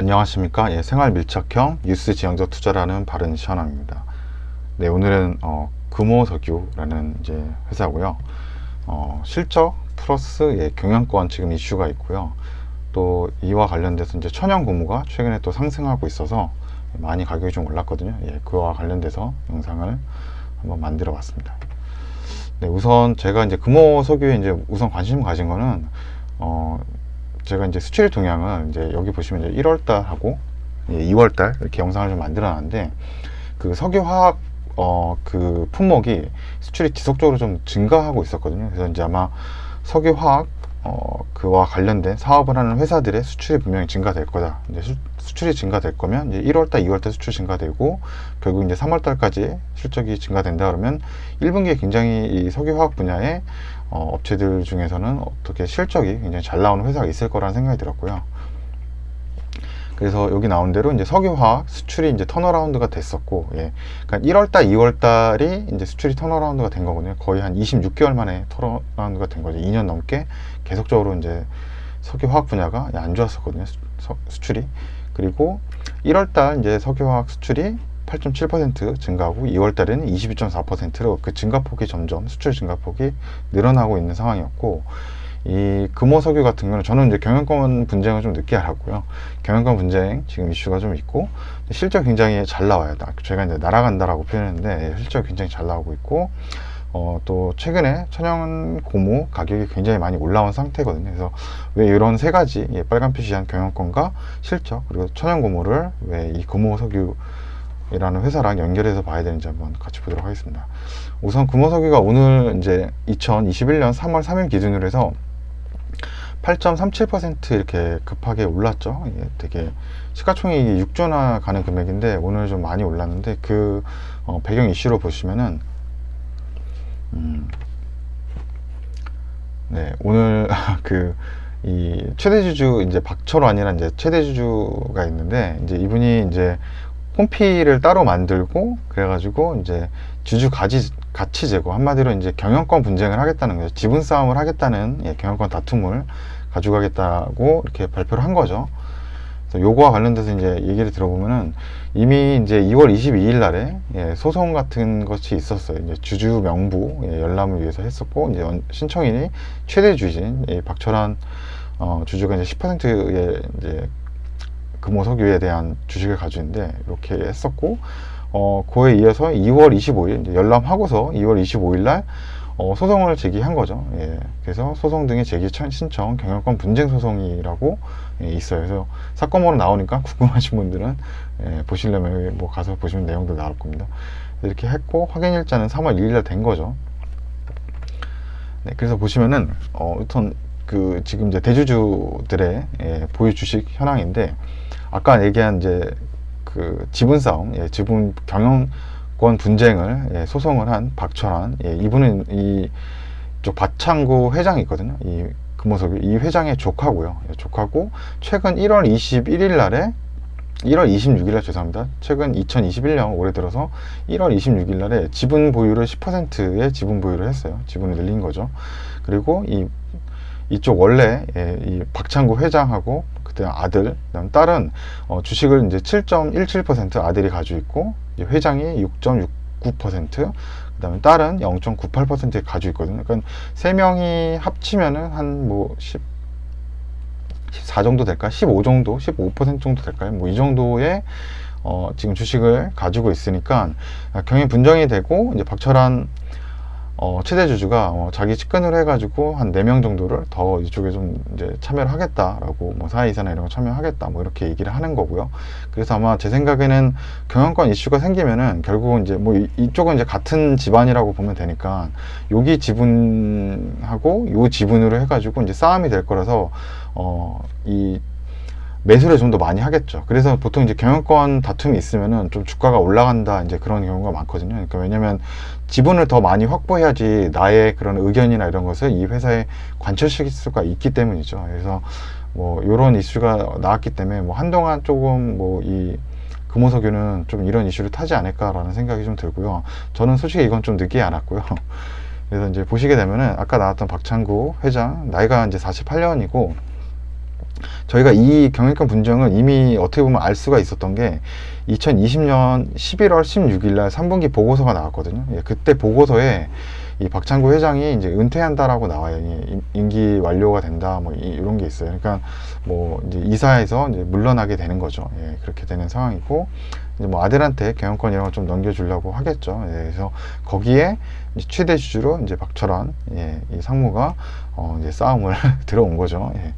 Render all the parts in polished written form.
안녕하십니까. 생활 밀착형 뉴스 지향적 투자라는 바른 시현황입니다. 네, 오늘은 금호석유라는 이제 회사고요. 실적 플러스 경영권 지금 이슈가 있고요. 또 이와 관련돼서 이제 천연 고무가 최근에 또 상승하고 있어서 많이 가격이 좀 올랐거든요. 그와 관련돼서 영상을 한번 만들어 봤습니다. 네, 우선 제가 이제 금호석유에 이제 우선 관심 가진 거는 제가 이제 수출 동향을 이제 여기 보시면 이제 1월달 하고 2월달 이렇게 영상을 좀 만들어 놨는데, 그 석유화학 그 품목이 수출이 지속적으로 좀 증가하고 있었거든요. 그래서 이제 아마 석유화학 그와 관련된 사업을 하는 회사들의 수출이 분명히 증가될 거다. 이제 수출이 증가될 거면 이제 1월달, 2월달 수출 증가되고 결국 이제 3월달까지 실적이 증가된다 그러면 1분기에 굉장히 이 석유화학 분야의 업체들 중에서는 어떻게 실적이 굉장히 잘 나오는 회사가 있을 거라는 생각이 들었고요. 그래서 여기 나온 대로 이제 석유화학 수출이 이제 턴어라운드가 됐었고, 그러니까 1월달, 2월달이 이제 수출이 턴어라운드가 된 거거든요. 거의 한 26개월 만에 턴어라운드가 된 거죠. 2년 넘게 계속적으로 이제 석유화학 분야가 안 좋았었거든요. 수출이. 그리고 1월달 이제 석유화학 수출이 8.7% 증가하고 2월달에는 22.4%로 그 증가폭이 점점 수출 증가폭이 늘어나고 있는 상황이었고, 이 금호석유 같은 경우는 저는 이제 경영권 분쟁을 좀 늦게 알았고요. 경영권 분쟁 지금 이슈가 좀 있고 실적 굉장히 잘 나와요. 제가 이제 날아간다라고 표현했는데 실적 굉장히 잘 나오고 있고, 또 최근에 천연 고무 가격이 굉장히 많이 올라온 상태거든요. 그래서 왜 이런 세 가지 빨간 표시한 경영권과 실적 그리고 천연 고무를 왜 이 금호석유 이라는 회사랑 연결해서 봐야 되는지 한번 같이 보도록 하겠습니다. 우선 금호석유가 오늘 이제 2021년 3월 3일 기준으로 해서 8.37% 이렇게 급하게 올랐죠. 이게 되게 시가총액이 6조나 가는 금액인데 오늘 좀 많이 올랐는데, 그 배경 이슈로 보시면은 네, 오늘 이 최대 주주 이제 박철환이라는 이제 최대 주주가 있는데, 이제 이분이 이제 홈피를 따로 만들고 그래가지고 이제 주주 가치 제고, 한마디로 이제 경영권 분쟁을 하겠다는 거죠. 지분 싸움을 하겠다는 경영권 다툼을 가져가겠다고 이렇게 발표를 한 거죠. 그래서 요거와 관련돼서 이제 얘기를 들어보면은 이미 이제 2월 22일 날에 소송 같은 것이 있었어요. 이제 주주 명부 열람을 위해서 했었고, 이제 신청인이 최대 주주인 박철환 주주가 이제 10%의 이제 금호석유에 대한 주식을 가지고 있는데 이렇게 했었고, 그에 이어서 2월 25일 이제 열람하고서 2월 25일 날 소송을 제기한 거죠. 그래서 소송 등의 제기 신청 경영권 분쟁 소송이라고 있어요. 그래서 사건번호 나오니까 궁금하신 분들은 보시려면 뭐 가서 보시면 내용도 나올 겁니다. 이렇게 했고 확인일자는 3월 2일 날 된 거죠. 네, 그래서 보시면은 우선 그 지금 이제 대주주들의 보유 주식 현황인데, 아까 얘기한 이제 그 지분 싸움, 지분 경영권 분쟁을 소송을 한 박철환, 이분은 이쪽 박창구 회장이 있거든요. 이 금호석유 이 회장의 조카고요. 조카고 최근 1월 21일 날에 1월 26일 날 죄송합니다. 최근 2021년 올해 들어서 1월 26일 날에 지분 보유를 10%의 지분 보유를 했어요. 지분을 늘린 거죠. 그리고 이쪽 원래 이 박창구 회장하고 그때 아들, 그다음 딸은 주식을 이제 7.17% 아들이 가지고 있고, 이제 회장이 6.69%, 그다음에 딸은 0.98% 가지고 있거든요. 그러니까 세 명이 합치면은 한 뭐 14 정도 될까요? 15 정도, 15% 정도 될까요? 뭐 이 정도의 지금 주식을 가지고 있으니까 경영 분쟁이 되고, 이제 박철환 최대 주주가 자기 측근으로 해가지고 한 4명 정도를 더 이쪽에 좀 이제 참여를 하겠다라고, 뭐 사회이사나 이런 거 참여하겠다 뭐 이렇게 얘기를 하는 거고요. 그래서 아마 제 생각에는 경영권 이슈가 생기면은 결국은 이제 뭐 이쪽은 이제 같은 집안이라고 보면 되니까 여기 지분하고 요 지분으로 해가지고 이제 싸움이 될 거라서 이 매수를 좀 더 많이 하겠죠. 그래서 보통 이제 경영권 다툼이 있으면은 좀 주가가 올라간다 이제 그런 경우가 많거든요. 그러니까 왜냐면 지분을 더 많이 확보해야지 나의 그런 의견이나 이런 것을 이 회사에 관철시킬 수가 있기 때문이죠. 그래서 뭐 이런 이슈가 나왔기 때문에 뭐 한동안 조금 뭐 이 금호석유는 좀 이런 이슈를 타지 않을까라는 생각이 좀 들고요. 저는 솔직히 이건 좀 늦게 알았고요. 그래서 이제 보시게 되면은 아까 나왔던 박창구 회장 나이가 이제 48년이고 저희가 이 경영권 분쟁은 이미 어떻게 보면 알 수가 있었던 게 2020년 11월 16일 날 3분기 보고서가 나왔거든요. 예, 그때 보고서에 이 박창구 회장이 이제 은퇴한다라고 나와요. 임기 완료가 된다, 뭐 이런 게 있어요. 그러니까 뭐 이제 이사에서 이제 물러나게 되는 거죠. 예, 그렇게 되는 상황이고, 이제 뭐 아들한테 경영권 이런 걸 좀 넘겨주려고 하겠죠. 예, 그래서 거기에 이제 최대 주주로 이제 박철환, 예, 이 상무가 이제 싸움을 들어온 거죠. 예.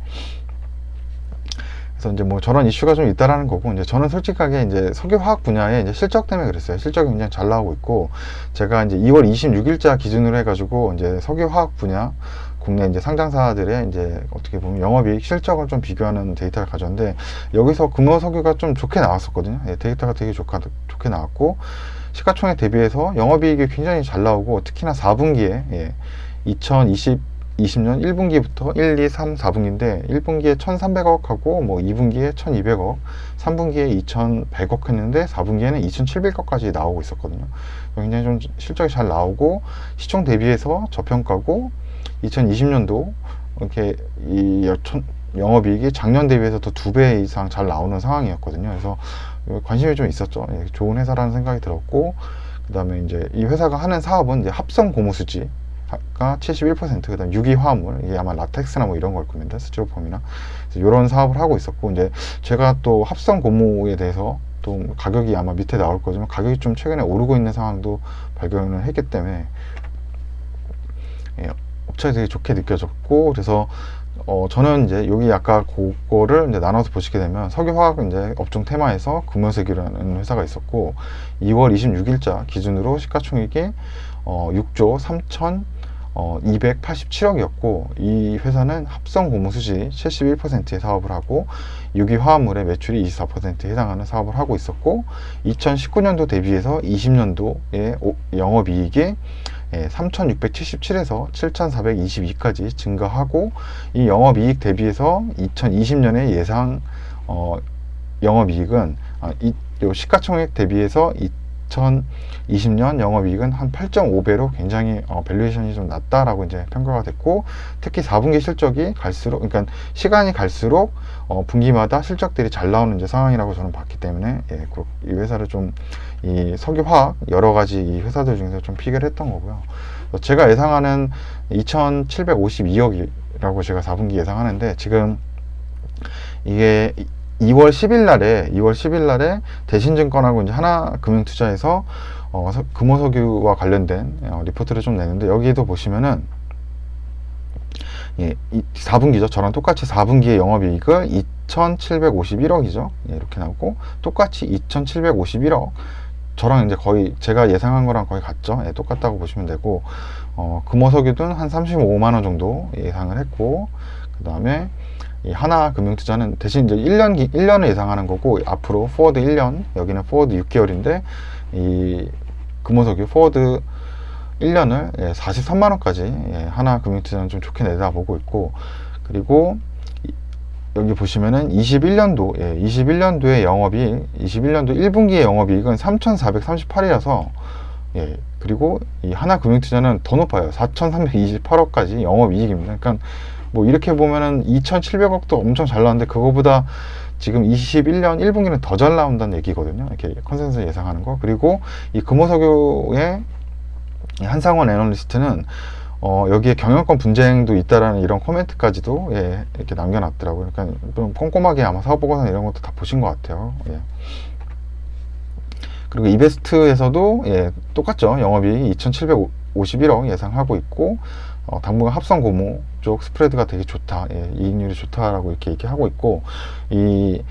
그래서 이제 뭐 저런 이슈가 좀 있다라는 거고, 이제 저는 솔직하게 이제 석유화학 분야에 이제 실적 때문에 그랬어요. 실적이 굉장히 잘 나오고 있고, 제가 이제 2월 26일자 기준으로 해가지고 이제 석유화학 분야 국내 이제 상장사들의 이제 어떻게 보면 영업이익 실적을 좀 비교하는 데이터를 가져왔는데, 여기서 금호석유가 좀 좋게 나왔었거든요. 예, 데이터가 되게 좋게 나왔고, 시가총액 대비해서 영업이익이 굉장히 잘 나오고, 특히나 4분기에 예, 2020년 1분기부터 1, 2, 3, 4분기인데 1분기에 1,300억 하고 뭐 2분기에 1,200억, 3분기에 2,100억 했는데 4분기에는 2,700억까지 나오고 있었거든요. 굉장히 좀 실적이 잘 나오고 시총 대비해서 저평가고, 2020년도 이렇게 영업이익이 작년 대비해서 더 2배 이상 잘 나오는 상황이었거든요. 그래서 관심이 좀 있었죠. 좋은 회사라는 생각이 들었고, 그 다음에 이제 이 회사가 하는 사업은 이제 합성 고무수지 가 71%, 그 다음 유기화합물, 이게 아마 라텍스나 뭐 이런 걸 겁니다. 스티로폼이나. 이런 사업을 하고 있었고, 이제 제가 또 합성 고무에 대해서 또 가격이 아마 밑에 나올 거지만 가격이 좀 최근에 오르고 있는 상황도 발견을 했기 때문에 예, 업체가 되게 좋게 느껴졌고, 그래서 저는 이제 여기 아까 그거를 이제 나눠서 보시게 되면 석유화학 이제 업종 테마에서 금호석유라는 회사가 있었고, 2월 26일자 기준으로 시가총액이 6조 3,287억이었고, 이 회사는 합성 고무수지 71%의 사업을 하고 유기화합물의 매출이 24%에 해당하는 사업을 하고 있었고, 2019년도 대비해서 20년도의 영업이익이 3,677에서 7,422까지 증가하고, 이 영업이익 대비해서 2020년의 예상 영업이익은 시가총액 대비해서 2020년 영업이익은 한 8.5배로 굉장히 밸류에이션이 좀 낮다라고 이제 평가가 됐고, 특히 4분기 실적이 갈수록, 그러니까 시간이 갈수록 분기마다 실적들이 잘 나오는 이제 상황이라고 저는 봤기 때문에 예, 이 회사를 좀 이 석유화학 여러 가지 이 회사들 중에서 좀 픽을 했던 거고요. 제가 예상하는 2,752억이라고 제가 4분기 예상하는데, 지금 이게 2월 10일 날에 대신증권하고 이제 하나금융투자에서 금호석유와 관련된 리포트를 좀 내는데, 여기도 보시면은 예, 4분기죠. 저랑 똑같이 4분기의 영업이익을 2,751억이죠. 예, 이렇게 나오고, 똑같이 2,751억. 저랑 이제 거의 제가 예상한 거랑 거의 같죠. 예, 똑같다고 보시면 되고, 금호석유는 한 35만원 정도 예상을 했고, 그 다음에 이 하나금융투자는 대신 이제 1년을 예상하는 거고, 앞으로 포워드 1년, 여기는 포워드 6개월인데, 이 금호석유 포워드 1년을 43만원까지 하나금융투자는 좀 좋게 내다보고 있고, 그리고 여기 보시면은 21년도의 영업이익, 21년도 1분기의 영업이익은 3,438이라서 그리고 이 하나금융투자는 더 높아요. 4,328억까지 영업이익입니다. 그러니까 뭐 이렇게 보면은 2,700억도 엄청 잘 나왔는데, 그거보다 지금 21년 1분기는 더 잘 나온다는 얘기거든요. 이렇게 컨센서스 예상하는 거. 그리고 이 금호석유의 한상원 애널리스트는 여기에 경영권 분쟁도 있다라는 이런 코멘트까지도 이렇게 남겨놨더라고요. 그러니까 좀 꼼꼼하게 아마 사업보고서 이런 것도 다 보신 것 같아요. 그리고 이베스트에서도 똑같죠. 영업이익 2,751억 예상하고 있고, 당분간 합성 고무 쪽 스프레드가 되게 좋다, 이익률이 좋다라고 이렇게 얘기하고 있고, 이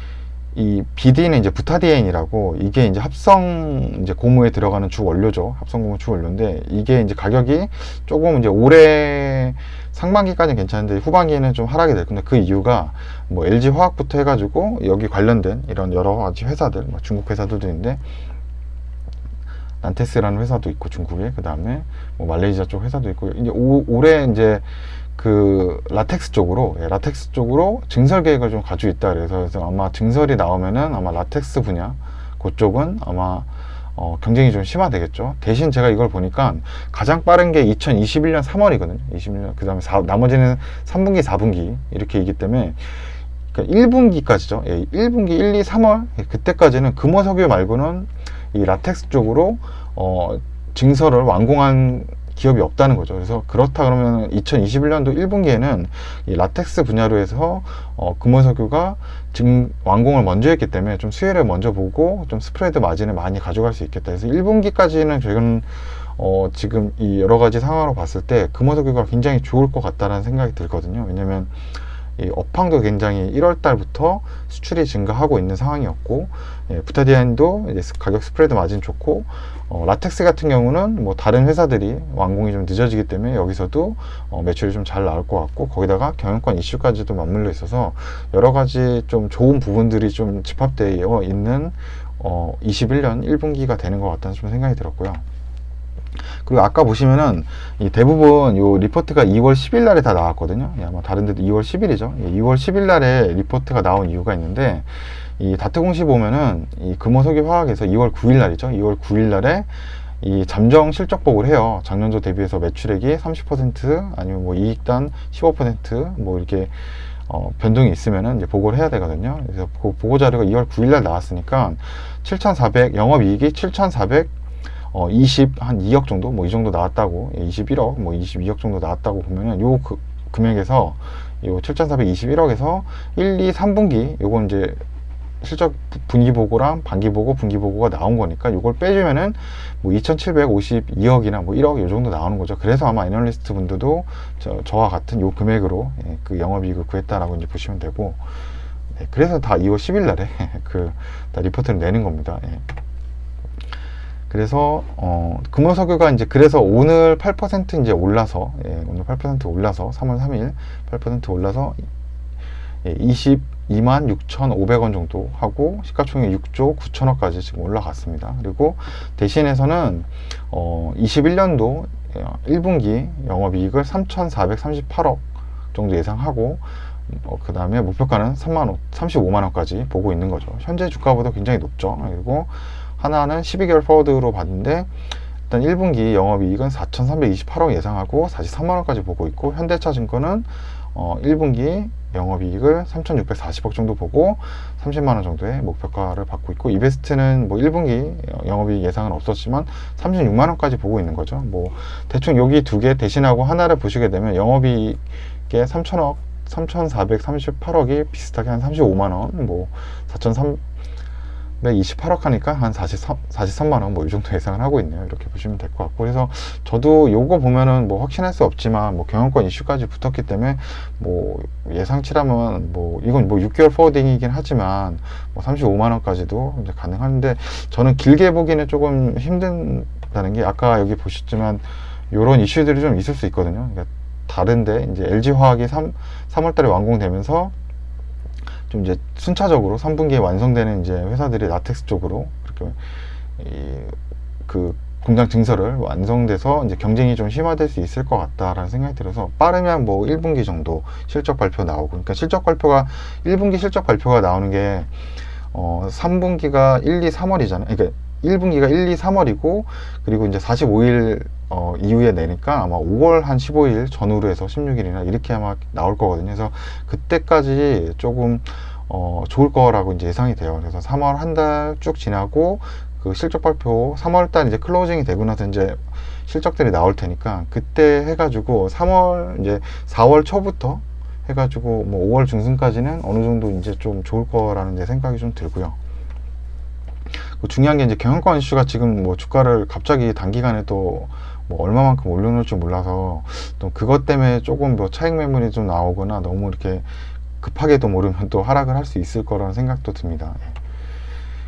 BD는 이제 부타디엔이라고, 이게 이제 합성 이제 고무에 들어가는 주 원료죠. 합성 고무 주 원료인데, 이게 이제 가격이 조금 이제 올해 상반기까지는 괜찮은데 후반기에는 좀 하락이 될 건데, 그 이유가 뭐 LG 화학부터 해가지고 여기 관련된 이런 여러 가지 회사들, 뭐 중국 회사들도 있는데, 난테스라는 회사도 있고 중국에, 그 다음에 뭐 말레이시아 쪽 회사도 있고, 이제 올해 이제 그 라텍스 쪽으로 증설 계획을 좀 가지고 있다. 그래서 아마 증설이 나오면은 아마 라텍스 분야 그쪽은 아마 경쟁이 좀 심화되겠죠. 대신 제가 이걸 보니까 가장 빠른 게 2021년 3월이거든요. 21년, 그 다음에 나머지는 3분기, 4분기 이렇게 있기 때문에 그러니까 1분기까지죠. 예, 1분기 1, 2, 3월 그때까지는 금호석유 말고는 이 라텍스 쪽으로 증설을 완공한 기업이 없다는 거죠. 그래서 그렇다 그러면 2021년도 1분기에는 이 라텍스 분야로 해서 금호석유가 완공을 먼저 했기 때문에 좀 수혜를 먼저 보고 좀 스프레드 마진을 많이 가져갈 수 있겠다. 그래서 1분기까지는 저희는 지금 이 여러 가지 상황으로 봤을 때 금호석유가 굉장히 좋을 것 같다는 생각이 들거든요. 왜냐면 이 업황도 굉장히 1월 달부터 수출이 증가하고 있는 상황이었고, 부타디아인도 이제 가격 스프레드 마진 좋고, 라텍스 같은 경우는 뭐 다른 회사들이 완공이 좀 늦어지기 때문에 여기서도 매출이 좀 잘 나올 것 같고, 거기다가 경영권 이슈까지도 맞물려 있어서 여러 가지 좀 좋은 부분들이 좀 집합되어 있는 21년 1분기가 되는 것 같다는 좀 생각이 들었고요. 그리고 아까 보시면은 이 대부분 요 리포트가 2월 10일 날에 다 나왔거든요. 아마 다른 데도 2월 10일이죠. 2월 10일 날에 리포트가 나온 이유가 있는데, 이 다트공시 보면은 이 금호석유 화학에서 2월 9일 날이죠. 2월 9일 날에 이 잠정 실적 보고를 해요. 작년도 대비해서 매출액이 30% 아니면 뭐 이익단 15% 이렇게 변동이 있으면은 이제 보고를 해야 되거든요. 그래서 그 보고 자료가 2월 9일 날 나왔으니까 7,400 영업이익이 7,400 한 2억 정도, 뭐 이 정도 나왔다고, 21억, 뭐 22억 정도 나왔다고 보면은 요 금액에서 요 7,421억에서 1, 2, 3분기 요건 이제 실적 분기 보고랑 반기 보고, 분기 보고가 나온 거니까 요걸 빼주면은 뭐 2,752억이나 뭐 1억 요 정도 나오는 거죠. 그래서 아마 애널리스트 분들도 저와 같은 요 금액으로 그 영업이익을 구했다라고 이제 보시면 되고, 그래서 다 2월 10일 날에 다 리포트를 내는 겁니다. 그래서 금호석유가 이제 그래서 오늘 8% 이제 올라서 오늘 8% 올라서 3월 3일 8% 올라서 22만 6,500원 정도 하고 시가총액 6조 9천억까지 지금 올라갔습니다. 그리고 대신에서는 21년도 1분기 영업이익을 3,438억 정도 예상하고 그 다음에 목표가는 35만원까지 보고 있는 거죠. 현재 주가보다 굉장히 높죠. 그리고 하나는 12개월 포워드로 봤는데 일단 1분기 영업이익은 4,328억 예상하고 43만원까지 보고 있고, 현대차증권은 1분기 영업이익을 3,640억 정도 보고 30만원 정도의 목표가를 받고 있고, 이베스트는 뭐 1분기 영업이익 예상은 없었지만 36만원까지 보고 있는 거죠. 뭐 대충 여기 두 개 대신하고 하나를 보시게 되면 영업이익의 3,000억 3,438억이 비슷하게 한 35만원, 뭐 4,328억 하니까 한 43만원 뭐 이 정도 예상을 하고 있네요. 이렇게 보시면 될 것 같고, 그래서 저도 요거 보면은 뭐 확신할 수 없지만 뭐 경영권 이슈까지 붙었기 때문에 뭐 예상치라면 뭐 이건 뭐 6개월 포워딩이긴 하지만 뭐 35만원까지도 이제 가능한데, 저는 길게 보기는 조금 힘든다는 게 아까 여기 보셨지만 요런 이슈들이 좀 있을 수 있거든요. 그러니까 다른데 이제 LG화학이 3월달에 완공되면서 좀 이제 순차적으로 3분기에 완성되는 이제 회사들이 라텍스 쪽으로 그렇게 그 공장 증설을 완성돼서 이제 경쟁이 좀 심화될 수 있을 것 같다라는 생각이 들어서 빠르면 뭐 1분기 정도 실적 발표 나오고, 그러니까 실적 발표가 1분기 실적 발표가 나오는 게 3분기가 1, 2, 3월이잖아요. 그러니까 1분기가 1, 2, 3월이고 그리고 이제 45일 이후에 내니까 아마 5월 한 15일 전후로 해서 16일이나 이렇게 아마 나올 거거든요. 그래서 그때까지 조금 좋을 거라고 이제 예상이 돼요. 그래서 3월 한 달 쭉 지나고 그 실적 발표 3월 달 이제 클로징이 되고 나서 이제 실적들이 나올 테니까 그때 해가지고 3월 이제 4월 초부터 해가지고 뭐 5월 중순까지는 어느 정도 이제 좀 좋을 거라는 이제 생각이 좀 들고요. 중요한 게 이제 경영권 이슈가 지금 뭐 주가를 갑자기 단기간에 또 뭐 얼마만큼 올려놓을지 몰라서 또 그것 때문에 조금 뭐 차익 매물이 좀 나오거나 너무 이렇게 급하게도 모르면 또 하락을 할 수 있을 거라는 생각도 듭니다.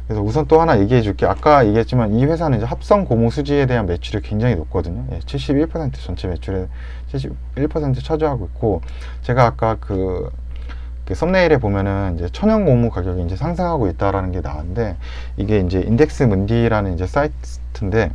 그래서 우선 또 하나 얘기해 줄게. 아까 얘기했지만 이 회사는 이제 합성 고무 수지에 대한 매출이 굉장히 높거든요. 71% 전체 매출의 71% 차지하고 있고, 제가 아까 그 썸네일에 보면은 이제 천연 고무 가격이 이제 상승하고 있다라는 게 나왔는데, 이게 이제 인덱스 문디라는 이제 사이트인데,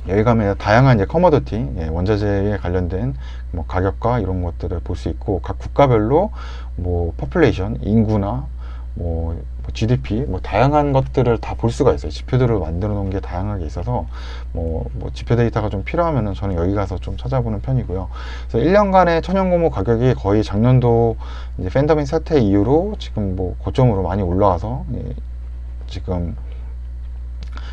여기 가면 다양한 이제 커머더티, 원자재에 관련된 뭐 가격과 이런 것들을 볼 수 있고, 각 국가별로 뭐 포퓰레이션 인구나 뭐 GDP, 뭐 다양한 것들을 다 볼 수가 있어요. 지표들을 만들어 놓은 게 다양하게 있어서 뭐 지표 데이터가 좀 필요하면은 저는 여기 가서 좀 찾아보는 편이고요. 그래서 1년간의 천연고무 가격이 거의 작년도 이제 팬데믹 사태 이후로 지금 뭐 고점으로 많이 올라와서 지금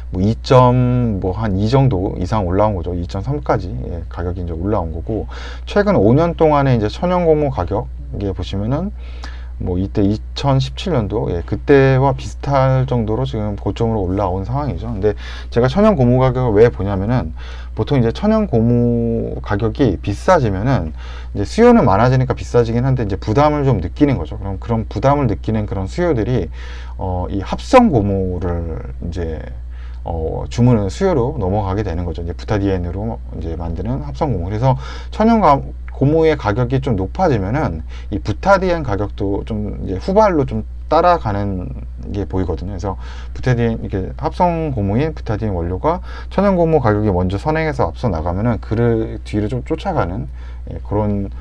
뭐 2점 뭐 한 2 정도 이상 올라온 거죠. 2.3까지 가격이 이제 올라온 거고, 최근 5년 동안에 이제 천연고무 가격에 보시면은 뭐 이때 2017년도 그때와 비슷할 정도로 지금 고점으로 올라온 상황이죠. 근데 제가 천연 고무 가격을 왜 보냐면은, 보통 이제 천연 고무 가격이 비싸지면은 이제 수요는 많아지니까 비싸지긴 한데 이제 부담을 좀 느끼는 거죠. 그럼 그런 부담을 느끼는 그런 수요들이 이 합성 고무를 이제 주문은 수요로 넘어가게 되는 거죠. 이제 부타디엔으로 이제 만드는 합성 고무. 그래서 천연 고무의 가격이 좀 높아지면은 이 부타디엔 가격도 좀 이제 후발로 좀 따라가는 게 보이거든요. 그래서 부타디엔, 이게 합성 고무인 부타디엔 원료가 천연 고무 가격이 먼저 선행해서 앞서 나가면은 그를 뒤를 좀 쫓아가는 그런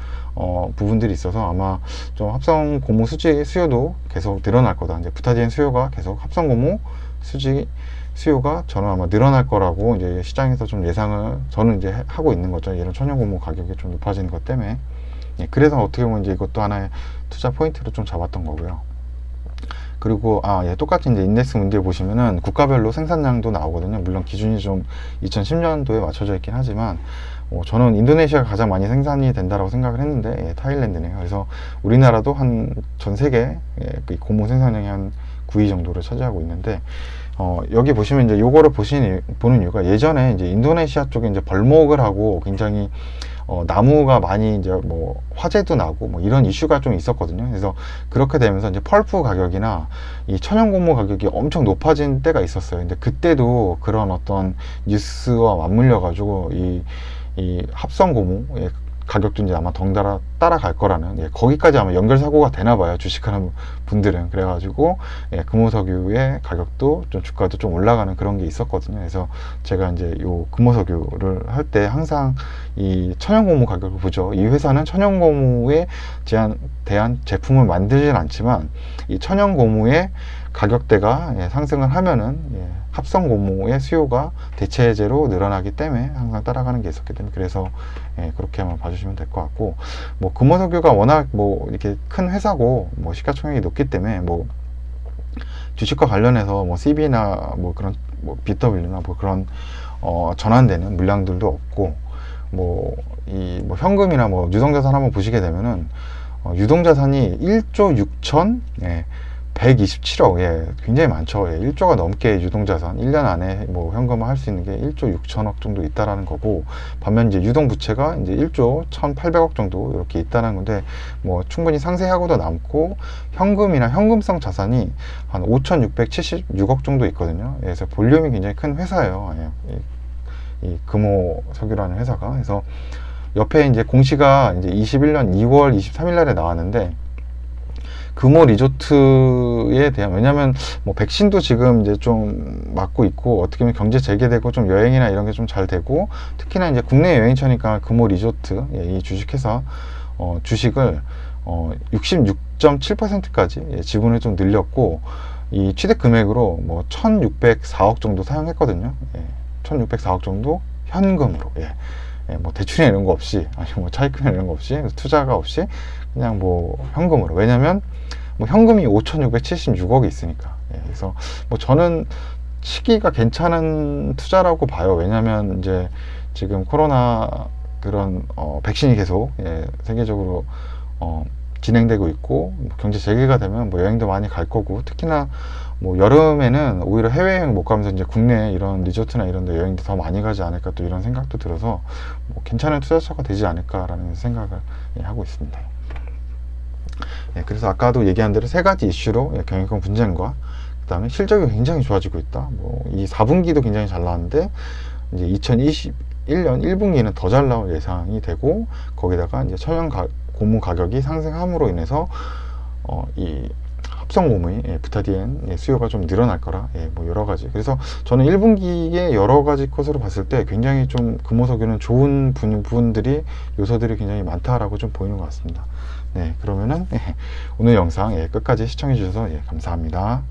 부분들이 있어서 아마 좀 합성 고무 수지 수요도 계속 늘어날 거다. 이제 부타디엔 수요가 계속 합성 고무 수지 수요가 저는 아마 늘어날 거라고 이제 시장에서 좀 예상을 저는 이제 하고 있는 거죠. 이런 천연 고무 가격이 좀 높아지는 것 때문에. 그래서 어떻게 보면 이제 이것도 하나의 투자 포인트로 좀 잡았던 거고요. 그리고 똑같이 이제 인덱스 문제 보시면은 국가별로 생산량도 나오거든요. 물론 기준이 좀 2010년도에 맞춰져 있긴 하지만 저는 인도네시아가 가장 많이 생산이 된다라고 생각을 했는데 타일랜드네요. 그래서 우리나라도 한 전 세계 그 고무 생산량이 한 9위 정도를 차지하고 있는데, 여기 보시면 이제 요거를 보는 이유가, 예전에 이제 인도네시아 쪽에 이제 벌목을 하고 굉장히 나무가 많이 이제 뭐 화재도 나고 뭐 이런 이슈가 좀 있었거든요. 그래서 그렇게 되면서 이제 펄프 가격이나 이 천연고무 가격이 엄청 높아진 때가 있었어요. 근데 그때도 그런 어떤 뉴스와 맞물려 가지고 이 합성고무 가격도 이제 아마 덩달아 따라갈 거라는, 거기까지 아마 연결 사고가 되나 봐요, 주식하는 분들은. 그래가지고 금호석유의 가격도 좀, 주가도 좀 올라가는 그런 게 있었거든요. 그래서 제가 이제 요 금호석유를 할 때 항상 이 천연고무 가격을 보죠. 이 회사는 천연고무에 대한 제품을 만들진 않지만 이 천연고무의 가격대가 상승을 하면은 합성고무의 수요가 대체제로 늘어나기 때문에 항상 따라가는 게 있었기 때문에, 그래서 그렇게 한번 봐주시면 될 것 같고, 뭐 금호석유가 워낙 뭐 이렇게 큰 회사고 뭐 시가총액이 높기 때문에 뭐 주식과 관련해서 뭐 CB나 뭐 그런 뭐 BW나 뭐 그런 전환되는 물량들도 없고, 뭐 현금이나 뭐 유동자산 한번 보시게 되면은 유동자산이 1조 6천 127억, 굉장히 많죠. 1조가 넘게 유동자산, 1년 안에 뭐 현금화 할 수 있는 게 1조 6천억 정도 있다라는 거고, 반면 이제 유동부채가 이제 1조 1,800억 정도 이렇게 있다는 건데, 뭐 충분히 상세하고도 남고, 현금이나 현금성 자산이 한 5,676억 정도 있거든요. 그래서 볼륨이 굉장히 큰 회사예요. 이 금호석유라는 회사가. 그래서 옆에 이제 공시가 이제 21년 2월 23일 날에 나왔는데, 금호 리조트에 대한, 왜냐면 뭐 백신도 지금 이제 좀 맞고 있고, 어떻게 보면 경제 재개되고 좀 여행이나 이런 게 좀 잘 되고, 특히나 이제 국내 여행처니까 금호 리조트 이 주식회사 주식을 66.7%까지 지분을 좀 늘렸고, 이 취득 금액으로 뭐 1,604억 정도 사용했거든요. 1,604억 정도 현금으로. 뭐 대출이나 이런 거 없이, 아니 뭐 차입금이나 이런 거 없이, 투자가 없이 그냥 뭐 현금으로. 왜냐면 뭐 현금이 5,676억이 있으니까. 그래서 뭐 저는 시기가 괜찮은 투자라고 봐요. 왜냐면 이제 지금 코로나 그런 백신이 계속 세계적으로 진행되고 있고, 경제 재개가 되면 뭐 여행도 많이 갈 거고, 특히나 뭐 여름에는 오히려 해외여행 못 가면서 이제 국내 이런 리조트나 이런 데 여행도 더 많이 가지 않을까, 또 이런 생각도 들어서 뭐 괜찮은 투자처가 되지 않을까라는 생각을 하고 있습니다. 그래서 아까도 얘기한 대로 세 가지 이슈로 경영권 분쟁과 그 다음에 실적이 굉장히 좋아지고 있다. 뭐 이 4분기도 굉장히 잘 나왔는데 이제 2021년 1분기는 더 잘 나올 예상이 되고, 거기다가 이제 천연 고무 가격이 상승함으로 인해서 이 합성 고무의 부타디엔 수요가 좀 늘어날 거라, 뭐 여러 가지. 그래서 저는 1분기에 여러 가지 컷으로 봤을 때 굉장히 좀 금호석유는 좋은 부분들이, 요소들이 굉장히 많다라고 좀 보이는 것 같습니다. 네, 그러면은 오늘 영상 끝까지 시청해 주셔서 감사합니다.